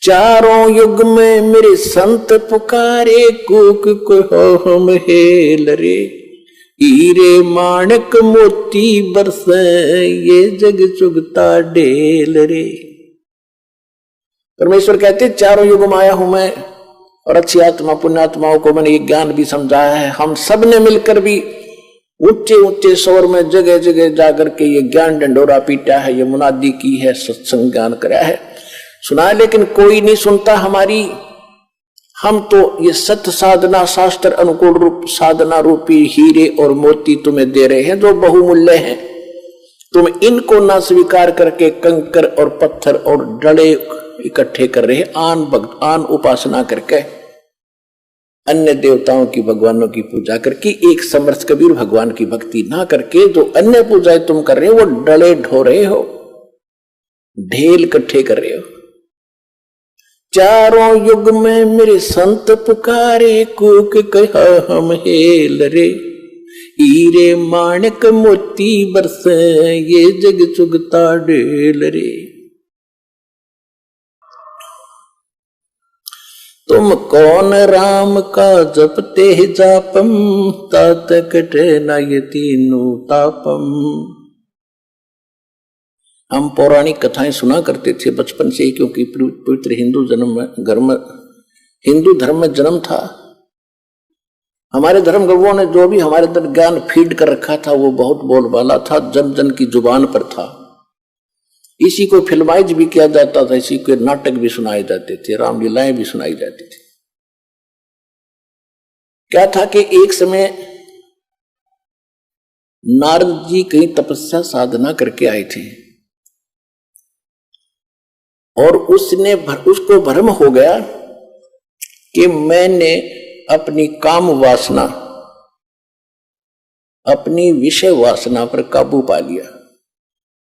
चारों युग में मेरे संत पुकारे, कूक को हम हेल रे। हीरे माणक मोती बरसे, ये जग चुगता ढेल रे। परमेश्वर कहते चारों युग में आया हूं मैं, और अच्छी आत्मा पुण्यात्माओं को मैंने ये ज्ञान भी समझाया है। हम सब ने मिलकर भी ऊंचे ऊंचे स्वर में जगह जगह जाकर के ये ज्ञान डंडोरा पीटा है, ये मुनादी की है, सत्संग ज्ञान कराया है, सुना है, लेकिन कोई नहीं सुनता हमारी। हम तो ये सत्य साधना शास्त्र अनुकूल रूप साधना रूपी हीरे और मोती तुम्हें दे रहे हैं जो बहुमूल्य हैं। तुम इनको ना स्वीकार करके कंकर और पत्थर और डले इकट्ठे कर रहे हैं, आन उपासना करके, अन्य देवताओं की भगवानों की पूजा करके, एक समर्थ कबीर भगवान की भक्ति ना करके जो अन्य पूजाएं तुम कर रहे हो वो डले ढो रहे हो, ढेल इकट्ठे कर रहे हो। चारों युग में मेरे संत पुकारे, कूक कहा हम हेल रे। हीरे माणक मोती बरसे, ये जग चुगता ढेल रे। तुम कौन राम का जपते जापम, तात कटे न ये तीनों तापम। हम पौराणिक कथाएं सुना करते थे बचपन से ही, क्योंकि पवित्र हिंदू धर्म में जन्म था। हमारे धर्म गुरुओं ने जो भी हमारे अंदर ज्ञान फीड कर रखा था वो बहुत बोलबाला था, जन जन की जुबान पर था। इसी को फिल्माइज भी किया जाता था, इसी को नाटक भी सुनाए जाते थे, रामलीलाएं भी सुनाई जाती थी। क्या था कि एक समय नारद जी कहीं तपस्या साधना करके आए थे, और उसको भ्रम हो गया कि मैंने अपनी काम वासना, अपनी विषय वासना पर काबू पा लिया।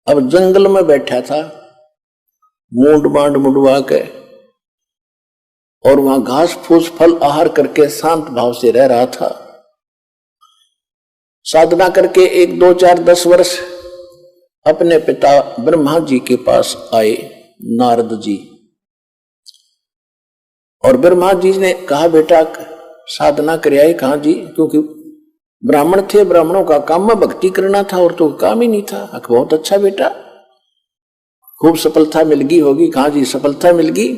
अब जंगल में बैठा था मूंड मांड मुंडवा के, और वहां घास फूस फल आहार करके शांत भाव से रह रहा था। साधना करके 1 2 4 10 वर्ष अपने पिता ब्रह्मा जी के पास आए नारद जी, और ब्रह्मा जी ने कहा बेटा साधना कर आए। कहा जी, क्योंकि ब्राह्मण थे, ब्राह्मणों का काम में भक्ति करना था और तो काम ही नहीं था। बहुत अच्छा बेटा, खूब सफलता मिल गई होगी। कहा जी सफलता मिल गई,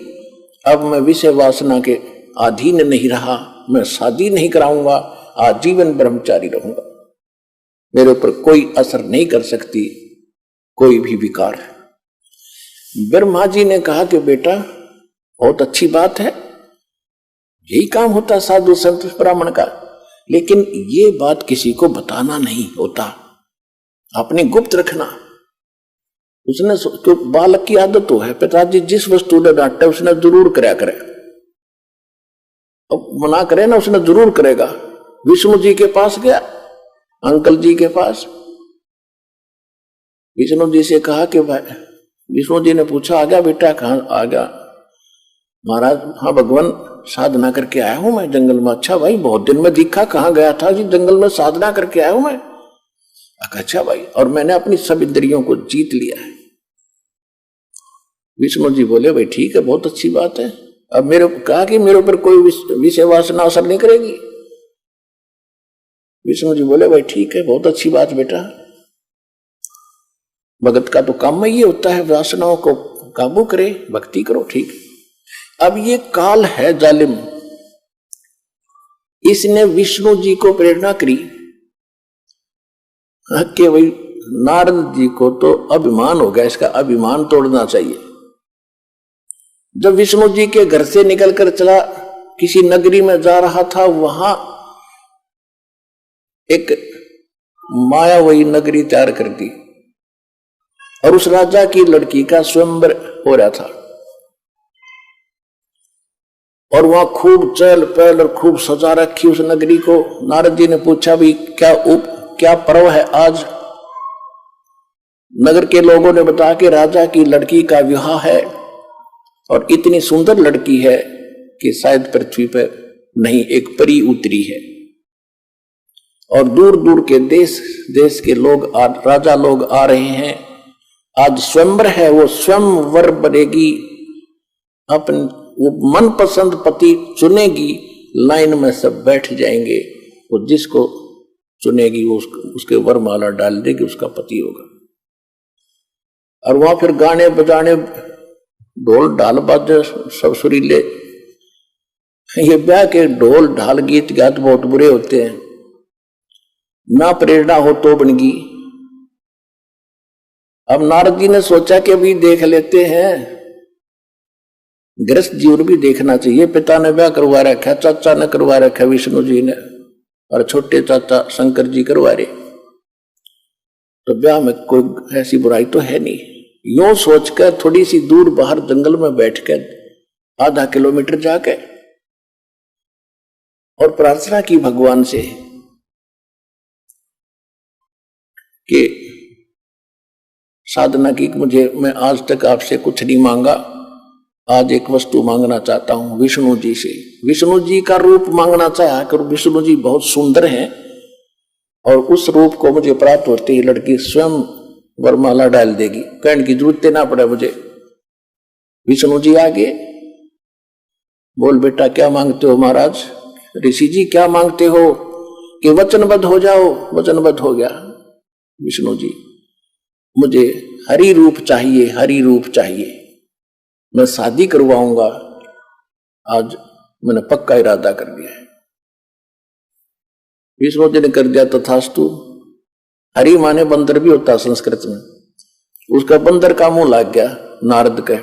अब मैं विषय वासना के अधीन नहीं रहा, मैं शादी नहीं कराऊंगा, आजीवन ब्रह्मचारी रहूंगा, मेरे ऊपर कोई असर नहीं कर सकती कोई भी विकार। ब्रह्मा जी ने कहा कि बेटा बहुत अच्छी बात है, यही काम होता साधु संत ब्राह्मण का, लेकिन ये बात किसी को बताना नहीं होता, आपने गुप्त रखना। उसने तो बालक की आदत तो है, पिताजी जिस वस्तु ने डांटे उसने जरूर कराया करे, अब मना करे ना उसने जरूर करेगा। विष्णु जी के पास गया, अंकल जी के पास, विष्णु जी से कहा कि भाई, विष्णु जी ने पूछा आ गया बेटा? कहाँ आ गया महाराज? हाँ भगवान साधना करके आया हूं मैं जंगल में। अच्छा भाई बहुत दिन में दिखा, कहाँ गया था जी? जंगल में साधना करके आया हूं मैं। अच्छा भाई, और मैंने अपनी सब इंद्रियों को जीत लिया है। विष्णु जी बोले भाई ठीक है, बहुत अच्छी बात है। अब मेरे कहा कि मेरे ऊपर कोई विषय वासना असर नहीं करेगी। विष्णु जी बोले भाई ठीक है, बहुत अच्छी बात बेटा, भगत का तो काम में ये होता है वासनाओं को काबू करे, भक्ति करो, ठीक। अब ये काल है जालिम, इसने विष्णु जी को प्रेरणा करी कि भाई नारद जी को तो अभिमान हो गया, इसका अभिमान तोड़ना चाहिए। जब विष्णु जी के घर से निकलकर चला, किसी नगरी में जा रहा था, वहां एक मायावही नगरी तैयार कर दी, और उस राजा की लड़की का स्वयंवर हो रहा था, और वहां खूब चहल पहल और खूब सजा रखी उस नगरी को। नारद जी ने पूछा भी क्या पर्व है आज? नगर के लोगों ने बताया कि राजा की लड़की का विवाह है, और इतनी सुंदर लड़की है कि शायद पृथ्वी पर नहीं एक परी उतरी है, और दूर दूर के देश के लोग राजा लोग आ रहे हैं। आज स्वयंवर है, वो स्वयंवर बनेगी, अपन वो मनपसंद पति चुनेगी, लाइन में सब बैठ जाएंगे, वो जिसको चुनेगी वो उसके वरमाला डाल देगी, उसका पति होगा। और वहां फिर गाने बजाने, ढोल ढाल बाजे सब सुरीले। ये ब्याह के ढोल ढाल गीत गात बहुत बुरे होते हैं, ना प्रेरणा हो तो बनगी। अब नारद जी ने सोचा कि अभी देख लेते हैं, गृहस्थ जीवन भी देखना चाहिए। पिता ने ब्याह करवा रखा, चाचा ने करवा रखा विष्णु जी ने, और छोटे चाचा शंकर जी करवा रहे, तो ब्याह में कोई ऐसी बुराई तो है नहीं। यूं सोचकर थोड़ी सी दूर बाहर जंगल में बैठकर आधा किलोमीटर जाके और प्रार्थना की भगवान से कि साधना की, मैं आज तक आपसे कुछ नहीं मांगा, आज एक वस्तु मांगना चाहता हूं विष्णु जी से। विष्णु जी का रूप मांगना चाहा कर, विष्णु जी बहुत सुंदर हैं और उस रूप को मुझे प्राप्त होते ही लड़की स्वयं वरमाला डाल देगी, कहने की जरूरत ना पड़े मुझे। विष्णु जी आगे बोल, बेटा क्या मांगते हो महाराज? ऋषि जी क्या मांगते हो? कि वचनबद्ध हो जाओ। वचनबद्ध हो गया विष्णु जी, मुझे हरि रूप चाहिए, हरि रूप चाहिए, मैं शादी करवाऊंगा, आज मैंने पक्का इरादा कर दिया है। विष्णु जी ने कर दिया तथास्तु। हरि माने बंदर भी होता संस्कृत में, उसका बंदर का मुंह लग गया नारद के।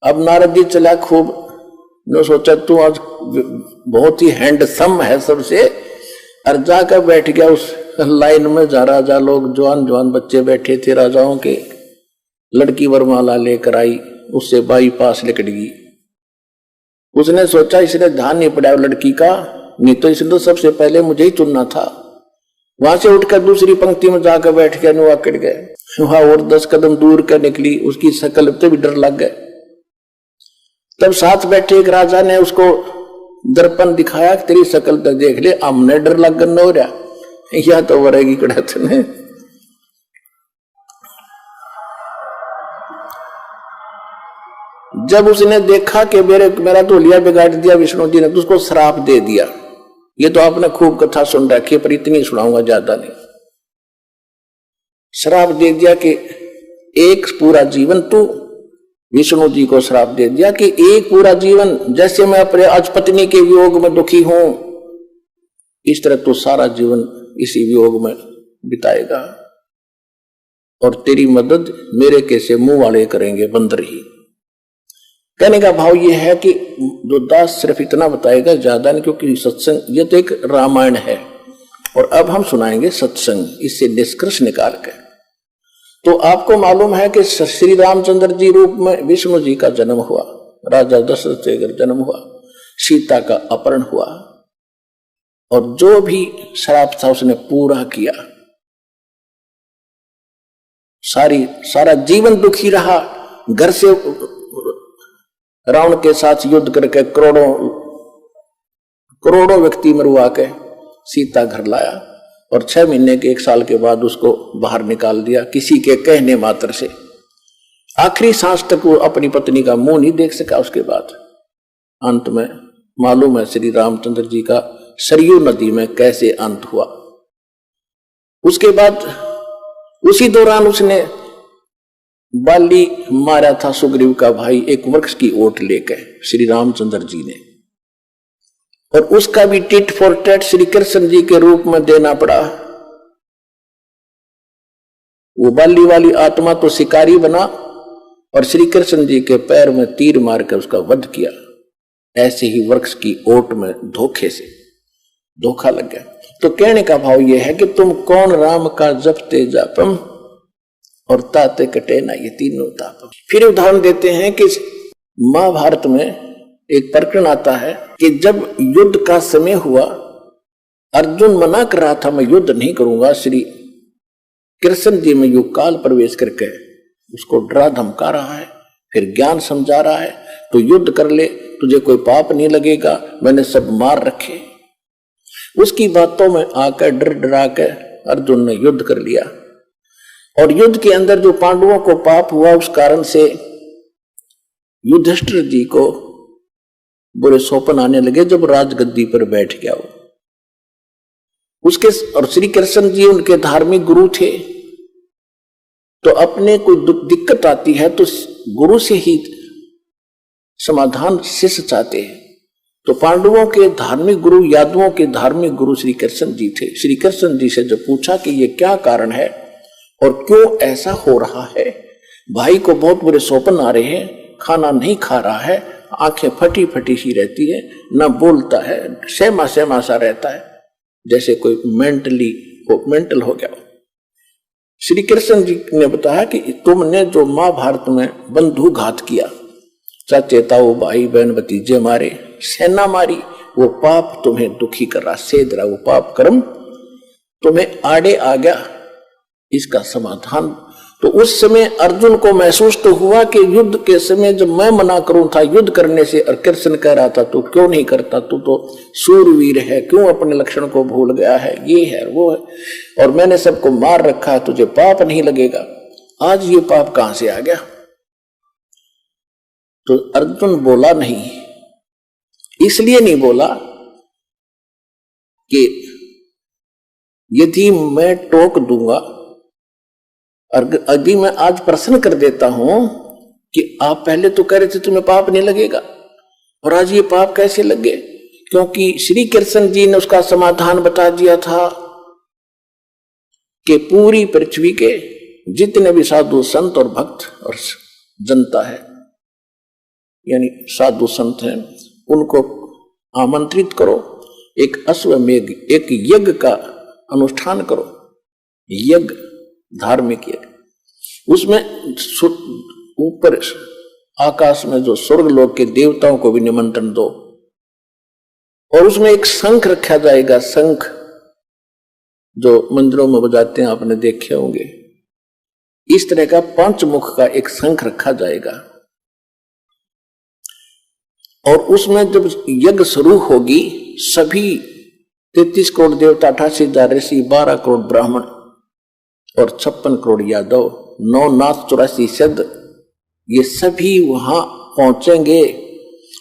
अब नारद जी चला खूब, ने सोचा तू आज बहुत ही हैंडसम है सबसे, और जाकर बैठ गया उस लाइन में जहाँ राजा लोग, जवान जवान बच्चे बैठे थे राजाओं के। लड़की वरमाला लेकर आई, उससे बाईपास निकल गई। उसने सोचा इसने ध्यान नहीं पड़ा लड़की का, नहीं तो इसने तो सबसे पहले मुझे ही चुनना था। वहां से उठकर दूसरी पंक्ति में जाकर बैठ गया, नुआ कट गए। वहां और 10 कदम दूर कर निकली, उसकी शकल पे भी डर लग गए। तब साथ बैठे एक राजा ने उसको दर्पण दिखाया, तेरी शकल तक देख ले, हमने डर लग गया हो रहा, या तो वरेगी कड़त ने। जब उसने देखा कि मेरा तो लिया बिगाड़ दिया विष्णु जी ने, तो उसको श्राप दे दिया। ये तो आपने खूब कथा सुन रखी है, पर इतनी सुनाऊंगा, ज्यादा नहीं। श्राप दे दिया कि एक पूरा जीवन, तू विष्णु जी को श्राप दे दिया कि एक पूरा जीवन जैसे मैं अपने आज पत्नी के वियोग में दुखी हूं, इस तरह तो सारा जीवन इसी वियोग में बिताएगा, और तेरी मदद मेरे कैसे मुंह वाले करेंगे, बंदर ही। कहने का भाव यह है कि जो दास सिर्फ इतना बताएगा, ज्यादा नहीं, क्योंकि सत्संग ये तो एक रामायण है, और अब हम सुनाएंगे सत्संग, इससे निष्कर्ष निकाल के। तो आपको मालूम है कि श्री रामचंद्र जी रूप में विष्णु जी का जन्म हुआ, राजा दशरथ से जन्म हुआ, सीता का अपहरण हुआ, और जो भी श्राप था उसने पूरा किया। सारा जीवन दुखी रहा, घर से रावण के साथ युद्ध करके करोड़ों व्यक्ति मरवा के सीता घर लाया, और 6 महीने के 1 साल के बाद उसको बाहर निकाल दिया, किसी के कहने मात्र से। आखिरी सांस तक वो अपनी पत्नी का मुंह नहीं देख सका। उसके बाद अंत में मालूम है श्री रामचंद्र जी का सरयू नदी में कैसे अंत हुआ। उसके बाद उसी दौरान उसने बाली मारा था, सुग्रीव का भाई, एक वृक्ष की ओट लेकर श्री रामचंद्र जी ने, और उसका भी tit for tat Shri Krishna ji के रूप में देना पड़ा। वो बाली वाली आत्मा तो शिकारी बना, और श्री कृष्ण जी के पैर में तीर मारकर उसका वध किया। ऐसे ही वृक्ष की ओट में धोखे से धोखा लग गया। तो कहने का भाव यह है कि तुम कौन राम का जपते जापम, और ताते कटे ना ये तीनों तापम। फिर उदाहरण देते हैं कि महाभारत में एक प्रकरण आता है कि जब युद्ध का समय हुआ, अर्जुन मना कर रहा था मैं युद्ध नहीं करूंगा, श्री कृष्ण जी में युग काल प्रवेश करके उसको डरा धमका रहा है, फिर ज्ञान समझा रहा है, तो युद्ध कर ले, तुझे कोई पाप नहीं लगेगा, मैंने सब मार रखे। उसकी बातों में आकर डर डरा के अर्जुन ने युद्ध कर लिया, और युद्ध के अंदर जो पांडवों को पाप हुआ उस कारण से युधिष्ठिर जी को बुरे सौपन आने लगे जब राजगद्दी पर बैठ गया वो उसके। और श्री कृष्ण जी उनके धार्मिक गुरु थे, तो अपने कोई दिक्कत आती है तो गुरु से ही समाधान शिष्य चाहते हैं। तो पांडवों के धार्मिक गुरु, यादवों के धार्मिक गुरु श्री कृष्ण जी थे। श्री कृष्ण जी से जब पूछा कि ये क्या कारण है और क्यों ऐसा हो रहा है, भाई को बहुत बुरे सौपन आ रहे हैं, खाना नहीं खा रहा है, आंखें फटी फटी सी रहती है, न बोलता है, सहमा सहमा सा रहता है, जैसे कोई मेंटल हो गया। श्री कृष्ण जी ने बताया कि तुमने जो महाभारत में बंधु घात किया, चाचे ताऊ भाई बहन भतीजे मारे, सेना मारी, वो पाप तुम्हें दुखी कर रहा, सेध रहा, वो पाप कर्म तुम्हें आड़े आ गया, इसका समाधान। तो उस समय अर्जुन को महसूस तो हुआ कि युद्ध के समय जब मैं मना करूं था युद्ध करने से, और कृष्ण कह रहा था तू क्यों नहीं करता, तू तो सूरवीर है, क्यों अपने लक्षण को भूल गया है, ये है वो है, और मैंने सबको मार रखा है, तुझे पाप नहीं लगेगा। आज ये पाप कहां से आ गया? तो अर्जुन बोला नहीं, इसलिए नहीं बोला कि यदि मैं टोक दूंगा और अभी मैं आज प्रश्न कर देता हूं कि आप पहले तो कह रहे थे तुम्हें पाप नहीं लगेगा, और आज ये पाप कैसे लग गए? क्योंकि श्री कृष्ण जी ने उसका समाधान बता दिया था कि पूरी पृथ्वी के जितने भी साधु संत और भक्त और जनता है, यानी साधु संत हैं, उनको आमंत्रित करो, एक अश्वमेध, एक यज्ञ का अनुष्ठान करो, यज्ञ, धार्मिक यज्ञ। उसमें ऊपर आकाश में जो स्वर्ग लोक के देवताओं को भी निमंत्रण दो, और उसमें एक शंख रखा जाएगा, शंख जो मंदिरों में बजाते हैं, आपने देखे होंगे, इस तरह का पंचमुख का एक शंख रखा जाएगा। और उसमें जब यज्ञ शुरू होगी, सभी 33 करोड़ देवता, 88,000 ऋषि, 12 करोड़ ब्राह्मण और 56 करोड़ यादव, 9 नाथ 84 सिद्ध, ये सभी वहां पहुंचेंगे।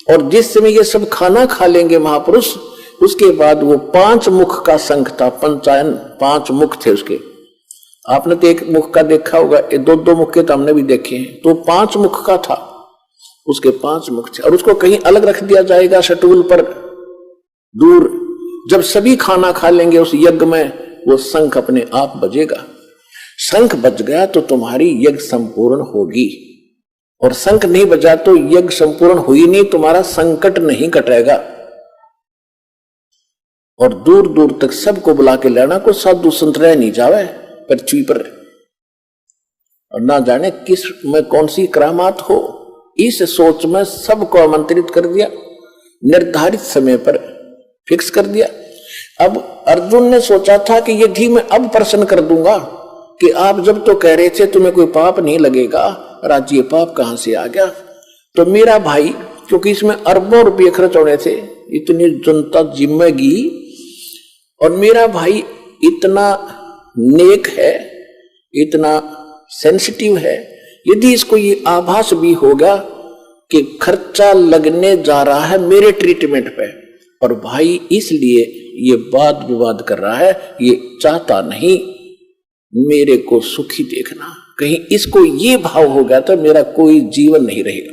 और जिस समय ये सब खाना खा लेंगे महापुरुष, उसके बाद वो 5 मुख का शंख था, पंचायन 5 मुख थे उसके। आपने तो एक मुख का देखा होगा, 2-2 मुख के तो हमने भी देखे हैं, तो 5 मुख का था, उसके 5 मुख थे। और उसको कहीं अलग रख दिया जाएगा शटूल पर दूर। जब सभी खाना खा लेंगे उस यज्ञ में, वो शंख अपने आप बजेगा। शंख बज गया तो तुम्हारी यज्ञ संपूर्ण होगी, और शंख नहीं बजा तो यज्ञ संपूर्ण हुई नहीं, तुम्हारा संकट नहीं कटेगा। और दूर दूर तक सबको बुला के लेना, को साधु संत रह नहीं जावे पृथ्वी पर, और ना जाने किस में कौन सी करामात हो। इस सोच में सबको आमंत्रित कर दिया, निर्धारित समय पर फिक्स कर दिया। अब अर्जुन ने सोचा था कि यदि मैं अब प्रश्न कर दूंगा कि आप जब तो कह रहे थे तुम्हें कोई पाप नहीं लगेगा, और आज ये पाप कहां से आ गया, तो मेरा भाई, क्योंकि इसमें अरबों रुपये खर्च होने थे, इतनी जनता जिम्मेगी, और मेरा भाई इतना नेक है, इतना सेंसिटिव है, यदि इसको ये आभास भी होगा कि खर्चा लगने जा रहा है मेरे ट्रीटमेंट पे, और भाई इसलिए ये वाद विवाद कर रहा है, ये चाहता नहीं मेरे को सुखी देखना, कहीं इसको ये भाव हो गया तो मेरा कोई जीवन नहीं रहेगा।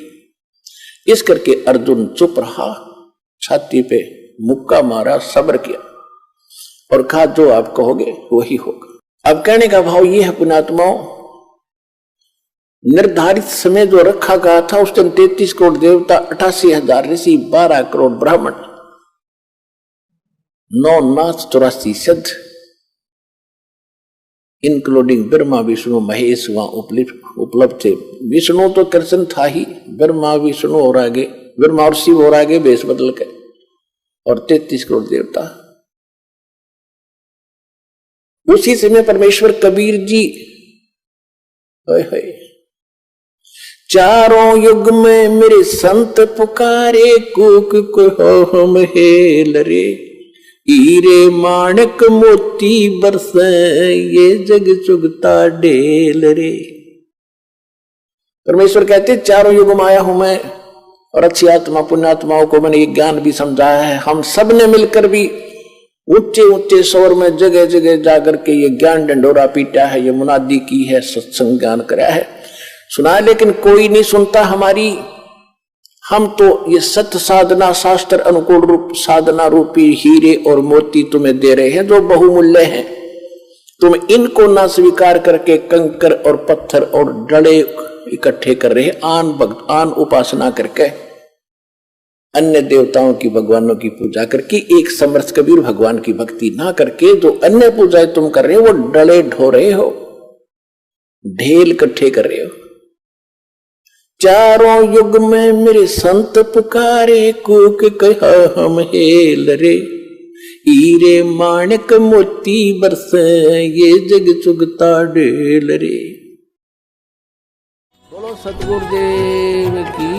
इस करके अर्जुन चुप रहा, छाती पे मुक्का मारा, सब्र किया और कहा जो आप कहोगे वही होगा। अब कहने का भाव ये है पुण्यात्माओं, निर्धारित समय जो रखा गया था उस दिन 33 करोड़ देवता, 88,000 ऋषि, 12 करोड़ ब्राह्मण, 9 नाथ 84 सिद्ध, इंक्लूडिंग ब्रह्मा विष्णु महेश वहां उपलब्ध थे। विष्णु तो कृष्ण था ही, ब्रह्मा विष्णु और आगे, ब्रह्मा और शिव और आगे बेस बदल के, और 33 करोड़ देवता। उसी समय परमेश्वर कबीर जी, चारों युग में मेरे संत पुकारे, कूक को हम हेल रे, हीरे माणक मोती बरसे, ये जग चुगता ढेल रे। परमेश्वर कहते चारों युग में आया हूं मैं, और अच्छी आत्मा पुण्यात्माओं को मैंने ये ज्ञान भी समझाया है। हम सब ने मिलकर भी ऊंचे ऊंचे स्वर में जगह जगह जाकर के ये ज्ञान डंडोरा पीटा है, ये मुनादी की है, सत्संग ज्ञान कराया है, सुना है, लेकिन कोई नहीं सुनता हमारी। हम तो ये सत्य साधना शास्त्र अनुकूल रूप साधना रूपी हीरे और मोती तुम्हें दे रहे हैं जो बहुमूल्य हैं। तुम इनको ना स्वीकार करके कंकर और पत्थर और डले इकट्ठे कर रहे, आन उपासना करके, अन्य देवताओं की भगवानों की पूजा करके, एक समर्थ कबीर भगवान की भक्ति ना करके जो अन्य पूजाएं तुम कर रहे हो वो डले ढो रहे हो, ढेल इकट्ठे कर रहे हो। चारों युग में मेरे संत पुकारे, कूक कहा हम हेल रे, हीरे माणक मोती बरस ये जग चुगता ढेल रे। बोलो सतगुरुदेव की